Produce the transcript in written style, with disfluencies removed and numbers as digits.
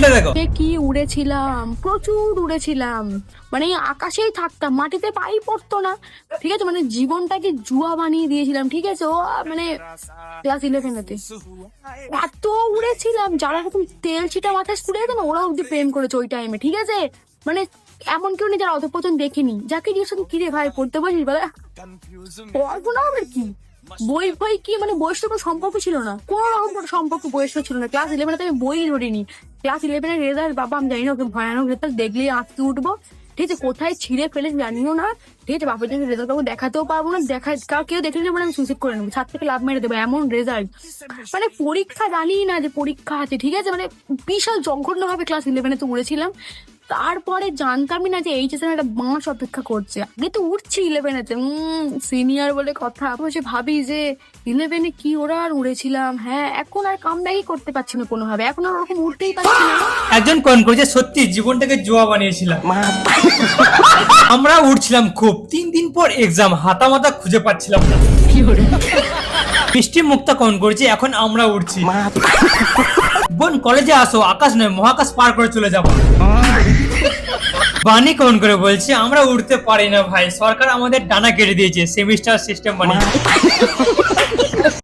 কমেন্টে দেখো। কি উড়েছিলাম, প্রচুর উড়েছিলাম, মানে আকাশেই থাকতাম, মাটিতে পাই পড়তো না, ঠিক আছে, মানে জীবনটাকে জুয়া বানিয়ে দিয়েছিলাম, ঠিক আছে। ও মানে ক্লাস 11-এতে এত উড়েছিলাম, যারা এরকম তেল ছিটা মাথায় স্কুলে যেত না, ওরা অব্দি প্রেম করেছে ওই টাইমে, ঠিক আছে। মানে এমন কেউ নেই যারা অধপতন দেখিনি, যাকে জিজ্ঞেস কিরে ভাই পড়তে বসিস, বলে পড়াশোনা হবে কি, বই বই কি, মানে বইয়ের সাথে কোনো সম্পর্ক ছিল না, কোনো রকম কোনো সম্পর্ক বইয়ের সাথে ছিল না। ক্লাস 11-এ আমি বই ধরিনি। ক্লাস 11-এর রেজাল্ট বাবা আমি জানি না, ওকে ভয়ানক রেজাল্ট দেখলেই আঁকতে উঠবো, ঠিক আছে, কোথায় ছিঁড়ে ফেলে জানিও না, ঠিক আছে। বাপের জন্য রেজাল্ট পাবো, দেখাতেও পারবো না, কেউ দেখলে নেবো, আমি সুইসাইড করে নেবো, ছাদ থেকে লাভ মেরে দেবো, এমন রেজাল্ট। মানে পরীক্ষা জানি না যে পরীক্ষা আছে, ঠিক আছে, মানে বিশাল জঘন্য ভাবে ক্লাস 11-এ তো উড়েছিলাম। তারপরে জানতামই না যে এইচএস এর একটা বাঁশ অপেক্ষা করছে, আগে তো উঠছি 11-এতে, সিনিয়র বলে কথা, বসে ভাবি যে 11-এ কি ওরা আর উড়েছিলাম। হ্যাঁ, এখন আর কামব্যাকই করতে পারছি না কোনোভাবে, এখন আর ওরকম উঠতেই পারছি না। একজন কমেন্ট করেছে সত্যি জীবনটাকে জুয়া বানিয়েছিলাম। আমরা উঠছিলাম খুব, 3 দিন পর এক্সাম, হাতা মাথা খুঁজে পাচ্ছিলাম না। মিষ্টি মুক্তা কমেন্ট করেছে এখন আমরা উঠছি। বোন কলেজে আসো, আকাশ নয় মহাকাশ পার করে চলে যাবো। বানি কমেন্ট করে বলছে আমরা উঠতে পারি না ভাই, সরকার আমাদের ডানা কেটে দিয়েছে সেমিস্টার সিস্টেম বানিয়ে।